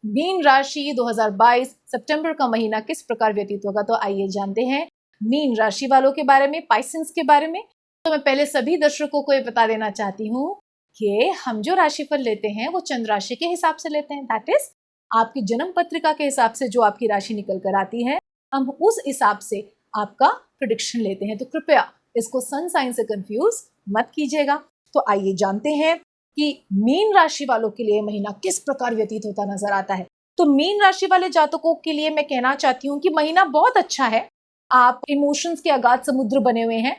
Mean राशि 2022 सितंबर का महीना किस प्रकार व्यतीत होगा, तो आइए जानते हैं मीन राशि वालों के बारे में, पाइसेंस के बारे में। तो मैं पहले सभी दर्शकों को ये बता देना चाहती हूँ कि हम जो राशिफल लेते हैं वो चंद्र राशि के हिसाब से लेते हैं, दैट इज आपकी जन्म पत्रिका के हिसाब से जो आपकी राशि निकल कर आती है, हम उस हिसाब से आपका प्रेडिक्शन लेते हैं। तो कृपया इसको सन साइन से कंफ्यूज मत कीजिएगा। तो आइए जानते हैं कि मीन राशि वालों के लिए महीना किस प्रकार व्यतीत होता नजर आता है। तो मीन राशि वाले जातकों के लिए मैं कहना चाहती हूँ कि महीना बहुत अच्छा है। आप इमोशंस के अगाध समुद्र बने हुए हैं,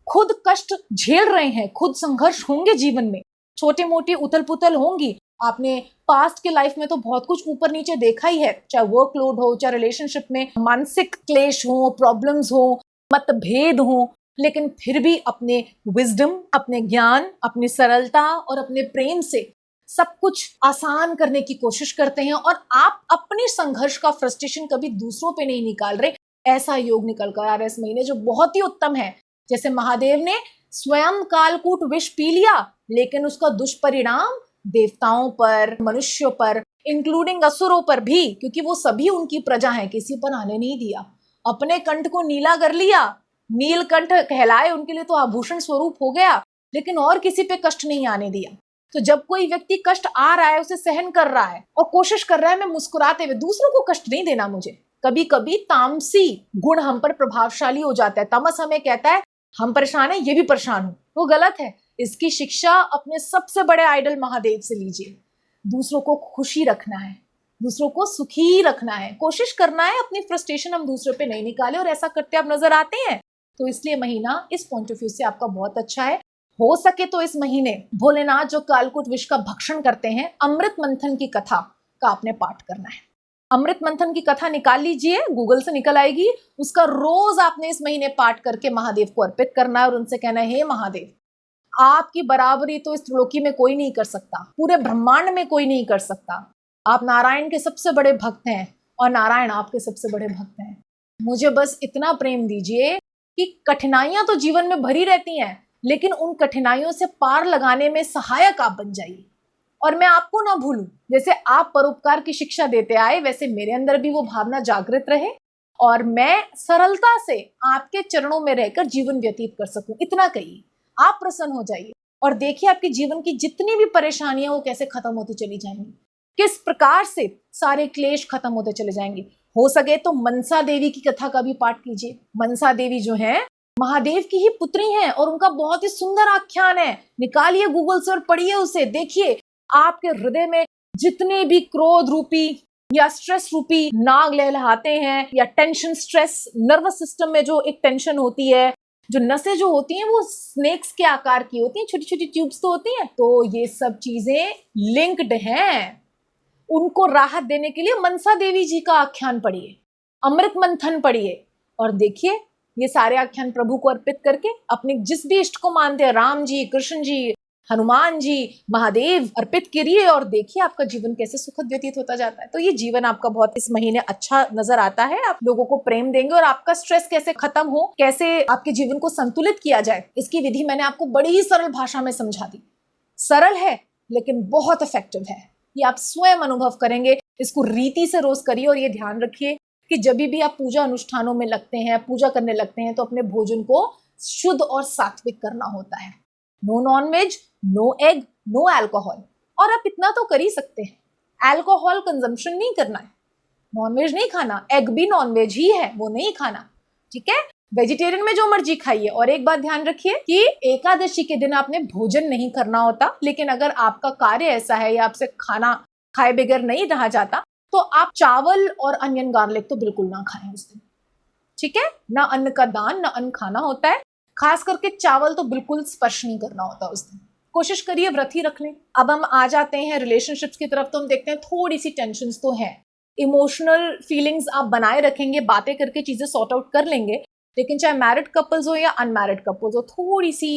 खुद कष्ट झेल रहे हैं, खुद संघर्ष होंगे जीवन में, छोटे मोटे उथल पुथल होंगी। आपने पास्ट के लाइफ में तो बहुत कुछ ऊपर नीचे देखा ही है, चाहे वर्कलोड हो, चाहे रिलेशनशिप में मानसिक क्लेश हो, प्रॉब्लम्स हो, मतभेद हो, लेकिन फिर भी अपने विजडम, अपने ज्ञान, अपनी सरलता और अपने प्रेम से सब कुछ आसान करने की कोशिश करते हैं। और आप अपने संघर्ष का फ्रस्ट्रेशन कभी दूसरों पे नहीं निकाल रहे। ऐसा योग निकल कर आ रहा है इस महीने जो बहुत ही उत्तम है। जैसे महादेव ने स्वयं कालकूट विष पी लिया, लेकिन उसका दुष्परिणाम देवताओं पर, मनुष्यों पर, इंक्लूडिंग असुरों पर भी, क्योंकि वो सभी उनकी प्रजा है, किसी पर आने नहीं दिया। अपने कंठ को नीला कर लिया, नीलकंठ कहलाए उनके लिए तो आभूषण स्वरूप हो गया, लेकिन और किसी पे कष्ट नहीं आने दिया। तो जब कोई व्यक्ति कष्ट आ रहा है, उसे सहन कर रहा है और कोशिश कर रहा है मैं मुस्कुराते हुए दूसरों को कष्ट नहीं देना मुझे। कभी कभी तामसी गुण हम पर प्रभावशाली हो जाता है। तमस हमें कहता है हम परेशान है, ये भी परेशान हो, वो गलत है। इसकी शिक्षा अपने सबसे बड़े आइडल महादेव से लीजिए। दूसरों को खुशी रखना है, दूसरों को सुखी रखना है, कोशिश करना है अपनी फ्रस्ट्रेशन हम दूसरों पे नहीं निकाले, और ऐसा करते आप नजर आते हैं। तो इसलिए महीना इस पॉइंट ऑफ व्यू से आपका बहुत अच्छा है। हो सके तो इस महीने भोलेनाथ जो कालकूट विष का भक्षण करते हैं, अमृत मंथन की कथा का आपने पाठ करना है। अमृत मंथन की कथा निकाल लीजिए, गूगल से निकल आएगी। उसका रोज आपने इस महीने पाठ करके महादेव को अर्पित करना है और उनसे कहना है, हे महादेव, आपकी बराबरी तो इस त्रिलोकी में कोई नहीं कर सकता, पूरे ब्रह्मांड में कोई नहीं कर सकता। आप नारायण के सबसे बड़े भक्त हैं और नारायण आपके सबसे बड़े भक्त हैं। मुझे बस इतना प्रेम दीजिए कि कठिनाइयां तो जीवन में भरी रहती हैं, लेकिन उन कठिनाइयों से पार लगाने में सहायक आप बन जाइए और मैं आपको ना भूलूं। जैसे आप परोपकार की शिक्षा देते आए, वैसे मेरे अंदर भी वो भावना जागृत रहे और मैं सरलता से आपके चरणों में रहकर जीवन व्यतीत कर सकूं। इतना कहिए, आप प्रसन्न हो जाइए और देखिए आपके जीवन की जितनी भी परेशानियां वो कैसे खत्म होती चली जाएंगी, किस प्रकार से सारे क्लेश खत्म होते चले जाएंगे। हो सके तो मनसा देवी की कथा का भी पाठ कीजिए। मनसा देवी जो है महादेव की ही पुत्री हैं और उनका बहुत ही सुंदर आख्यान है। निकालिए गूगल से और पढ़िए उसे, देखिए आपके हृदय में जितने भी क्रोध रूपी या स्ट्रेस रूपी नाग लहलहाते हैं, या टेंशन, स्ट्रेस, नर्वस सिस्टम में जो एक टेंशन होती है, जो नसें जो होती हैं वो स्नेक्स के आकार की होती हैं, छोटी छोटी ट्यूब्स तो होती हैं। तो ये सब चीजें लिंक्ड हैं। उनको राहत देने के लिए मनसा देवी जी का आख्यान पढ़िए, अमृत मंथन पढ़िए और देखिए ये सारे आख्यान प्रभु को अर्पित करके अपने जिस भी इष्ट को मानते हैं, राम जी, कृष्ण जी, हनुमान जी, महादेव, अर्पित करिए और देखिए आपका जीवन कैसे सुखद व्यतीत होता जाता है। तो ये जीवन आपका बहुत इस महीने अच्छा नजर आता है। आप लोगों को प्रेम देंगे और आपका स्ट्रेस कैसे खत्म हो, कैसे आपके जीवन को संतुलित किया जाए, इसकी विधि मैंने आपको बड़ी ही सरल भाषा में समझा दी। सरल है लेकिन बहुत इफेक्टिव है, ये आप स्वयं अनुभव करेंगे। इसको रीति से रोज करिए और ये ध्यान रखिए कि जब भी आप पूजा अनुष्ठानों में लगते हैं, पूजा करने लगते हैं, तो अपने भोजन को शुद्ध और सात्विक करना होता है। No non-veg, no egg, no alcohol. और आप इतना तो कर ही सकते हैं, अल्कोहल कंजम्पशन नहीं करना है, नॉनवेज नहीं खाना, एग भी नॉनवेज ही है, वो नहीं खाना, ठीक है। वेजिटेरियन में जो मर्जी खाइए। और एक बात ध्यान रखिए कि एकादशी के दिन आपने भोजन नहीं करना होता, लेकिन अगर आपका कार्य ऐसा है या आपसे खाना खाए बगैर नहीं रहा जाता, तो आप चावल और अनियन गार्लिक तो बिल्कुल ना खाएं उस दिन, ठीक है। ना अन्न का दान, ना अन्न खाना होता है। खास करके चावल तो बिल्कुल स्पर्श नहीं करना होता उस दिन। कोशिश करिए व्रत ही रख लें। अब हम आ जाते हैं रिलेशनशिप्स की तरफ। तो हम देखते हैं थोड़ी सी टेंशन्स तो है, इमोशनल फीलिंग्स आप बनाए रखेंगे, बातें करके चीजें सॉर्ट आउट कर लेंगे। लेकिन चाहे मैरिड कपल्स हो या अनमैरिड कपल्स हो, थोड़ी सी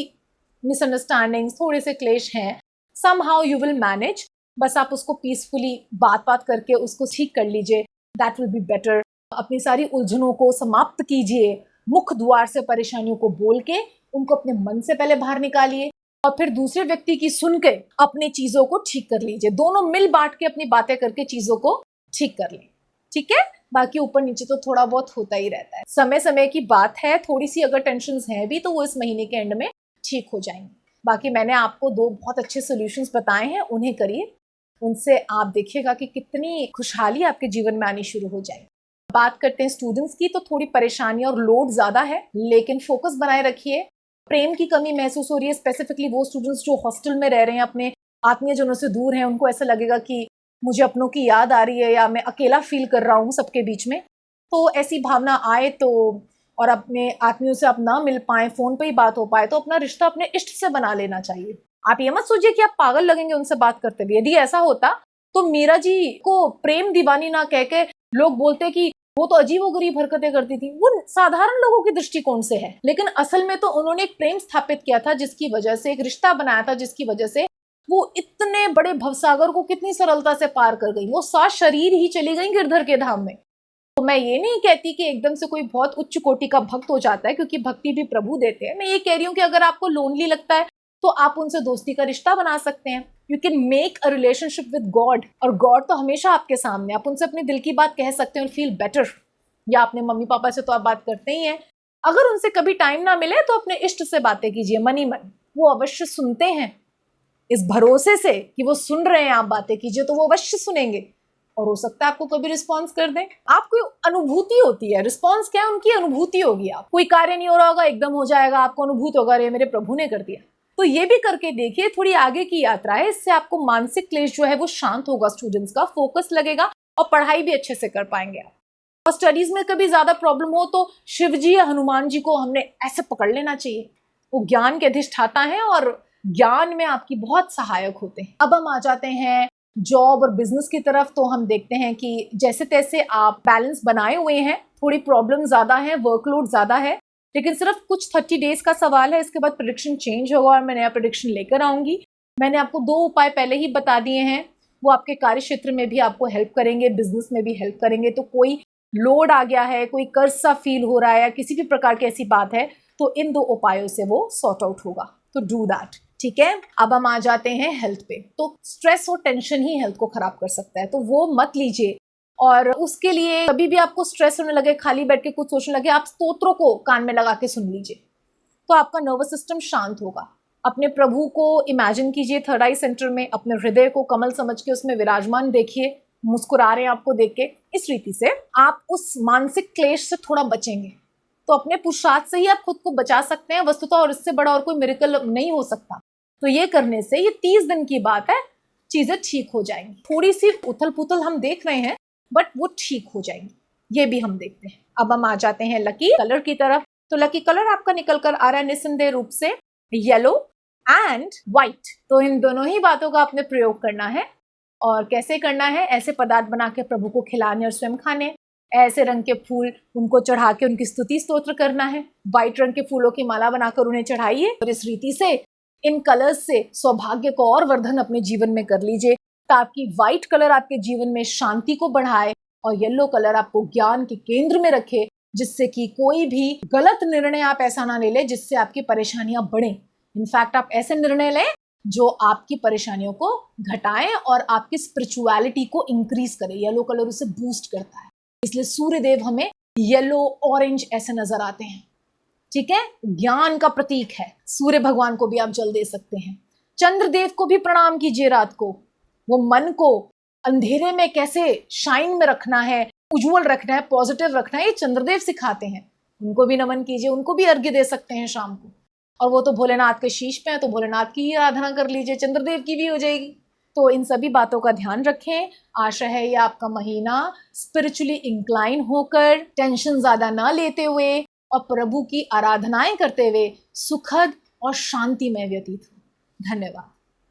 मिसअंडरस्टैंडिंग्स, थोड़े से क्लेश हैं, समहाउ यू विल मैनेज। बस आप उसको पीसफुली बात करके उसको ठीक कर लीजिए, दैट विल बी बेटर। अपनी सारी उलझनों को समाप्त कीजिए, मुख द्वार से परेशानियों को बोल के उनको अपने मन से पहले बाहर निकालिए और फिर दूसरे व्यक्ति की सुन के अपनी चीजों को ठीक कर लीजिए। दोनों मिल बांट के अपनी बातें करके चीजों को ठीक कर लें, ठीक है। बाकी ऊपर नीचे तो थोड़ा बहुत होता ही रहता है, समय समय की बात है। थोड़ी सी अगर टेंशन्स हैं भी तो वो इस महीने के एंड में ठीक हो जाएंगे। बाकी मैंने आपको 2 बहुत अच्छे सोल्यूशंस बताए हैं, उन्हें करिए। उनसे आप देखिएगा कि कितनी खुशहाली आपके जीवन में आनी शुरू हो जाएगी। बात करते हैं स्टूडेंट्स की, तो थोड़ी परेशानी और लोड ज़्यादा है, लेकिन फोकस बनाए रखिए। प्रेम की कमी महसूस हो रही है, स्पेसिफिकली वो स्टूडेंट्स जो हॉस्टल में रह रहे हैं, अपने आत्मीयजनों से दूर हैं, उनको ऐसा लगेगा कि मुझे अपनों की याद आ रही है या मैं अकेला फील कर रहा हूँ सबके बीच में। तो ऐसी भावना आए तो, और अपने आत्मियों से आप ना मिल पाए, फोन पे ही बात हो पाए, तो अपना रिश्ता अपने इष्ट से बना लेना चाहिए। आप ये मत सोचिए कि आप पागल लगेंगे उनसे बात करते हुए। यदि ऐसा होता तो मीरा जी को प्रेम दीवानी ना कह के लोग बोलते कि वो तो अजीबोगरीब हरकतें करती थी। वो साधारण लोगों के दृष्टिकोण से है, लेकिन असल में तो उन्होंने एक प्रेम स्थापित किया था, जिसकी वजह से एक रिश्ता बनाया था, जिसकी वजह से वो इतने बड़े भवसागर को कितनी सरलता से पार कर गई। वो 7 शरीर ही चली गई गिरधर के धाम में। तो मैं ये नहीं कहती कि एकदम से कोई बहुत उच्च कोटि का भक्त हो जाता है, क्योंकि भक्ति भी प्रभु देते हैं। मैं ये कह रही हूँ कि अगर आपको लोनली लगता है तो आप उनसे दोस्ती का रिश्ता बना सकते हैं। You can make a relationship with God, और गॉड तो हमेशा आपके सामने। आप उनसे अपने दिल की बात कह सकते हैं और फील बेटर। या अपने मम्मी पापा से तो आप बात करते ही हैं। अगर उनसे कभी टाइम ना मिले तो अपने इष्ट से बातें कीजिए मन ही मन। वो अवश्य सुनते हैं, इस भरोसे से कि वो सुन रहे हैं, आप बातें कीजिए तो वो अवश्य सुनेंगे। और हो सकता है आपको कभी रिस्पॉन्स कर दें। आपको अनुभूति होती है, रिस्पॉन्स क्या है, उनकी अनुभूति होगी। आप कोई कार्य नहीं हो रहा होगा, एकदम हो जाएगा, आपको अनुभूत होगा अरे मेरे प्रभु ने कर दिया। तो ये भी करके देखिए, थोड़ी आगे की यात्रा है। इससे आपको मानसिक क्लेश जो है वो शांत होगा, स्टूडेंट्स का फोकस लगेगा और पढ़ाई भी अच्छे से कर पाएंगे आप। और स्टडीज में कभी ज्यादा प्रॉब्लम हो तो शिव जी या हनुमान जी को हमने ऐसे पकड़ लेना चाहिए। वो ज्ञान के अधिष्ठाता हैं और ज्ञान में आपकी बहुत सहायक होते हैं। अब हम आ जाते हैं जॉब और बिजनेस की तरफ। तो हम देखते हैं कि जैसे तैसे आप बैलेंस बनाए हुए हैं। थोड़ी प्रॉब्लम ज्यादा है, वर्कलोड ज्यादा है, लेकिन सिर्फ कुछ 30 डेज का सवाल है। इसके बाद प्रेडिक्शन चेंज होगा और मैं नया प्रेडिक्शन लेकर आऊंगी। मैंने आपको 2 उपाय पहले ही बता दिए हैं, वो आपके कार्य क्षेत्र में भी आपको हेल्प करेंगे, बिजनेस में भी हेल्प करेंगे। तो कोई लोड आ गया है, कोई कर्ज सा फील हो रहा है या किसी भी प्रकार की ऐसी बात है, तो इन 2 उपायों से वो सॉर्ट आउट होगा। तो डू दैट, ठीक है। अब हम आ जाते हैं हेल्थ पे। तो स्ट्रेस और टेंशन ही हेल्थ को खराब कर सकता है, तो वो मत लीजिए। और उसके लिए कभी भी आपको स्ट्रेस होने लगे, खाली बैठ के कुछ सोचने लगे, आप स्तोत्रों को कान में लगा के सुन लीजिए, तो आपका नर्वस सिस्टम शांत होगा। अपने प्रभु को इमेजिन कीजिए 3rd आई सेंटर में, अपने हृदय को कमल समझ के उसमें विराजमान देखिए, मुस्कुरा रहे हैं आपको देख के। इस रीति से आप उस मानसिक क्लेश से थोड़ा बचेंगे। तो अपने पुरुषार्थ से ही आप खुद को बचा सकते हैं वस्तुतः, और इससे बड़ा और कोई मिरेकल नहीं हो सकता। तो ये करने से, ये 30 दिन की बात है, चीजें ठीक हो जाएंगी। थोड़ी सी उथल पुथल हम देख रहे हैं, बट वो ठीक हो जाएंगी, ये भी हम देखते हैं। अब हम आ जाते हैं लकी कलर की तरफ। तो लकी कलर आपका निकल कर आ रहा है निस्संदेह रूप से येलो एंड व्हाइट। तो इन दोनों ही बातों का आपने प्रयोग करना है। और कैसे करना है? ऐसे पदार्थ बना के प्रभु को खिलाने और स्वयं खाने, ऐसे रंग के फूल उनको चढ़ा के उनकी स्तुति स्तोत्र करना है। व्हाइट रंग के फूलों की माला बनाकर उन्हें चढ़ाइए और इस रीति से, इन कलर्स से सौभाग्य को और वर्धन अपने जीवन में कर लीजिए, ताकि व्हाइट कलर आपके जीवन में शांति को बढ़ाए और येलो कलर आपको ज्ञान के केंद्र में रखे, जिससे कि कोई भी गलत निर्णय आप ऐसा ना ले ले जिससे आपकी परेशानियां बढ़े। इनफैक्ट आप ऐसे निर्णय लें जो आपकी परेशानियों को घटाएं और आपकी स्पिरिचुअलिटी को इंक्रीज करे। येलो कलर उसे बूस्ट करता है, इसलिए सूर्यदेव हमें येलो ऑरेंज ऐसे नजर आते हैं, ठीक है। ज्ञान का प्रतीक है। सूर्य भगवान को भी आप जल दे सकते हैं। चंद्रदेव को भी प्रणाम कीजिए रात को। वो मन को अंधेरे में कैसे शाइन में रखना है, उज्जवल रखना है, पॉजिटिव रखना है, ये चंद्रदेव सिखाते हैं। उनको भी नमन कीजिए, उनको भी अर्घ्य दे सकते हैं शाम को। और वो तो भोलेनाथ के शीश पे है, तो भोलेनाथ की ही आराधना कर लीजिए, चंद्रदेव की भी हो जाएगी। तो इन सभी बातों का ध्यान रखें। आशा है ये आपका महीना स्पिरिचुअली इंक्लाइन होकर, टेंशन ज्यादा ना लेते हुए और प्रभु की आराधनाएं करते हुए सुखद और शांतिमय व्यतीत हो। धन्यवाद।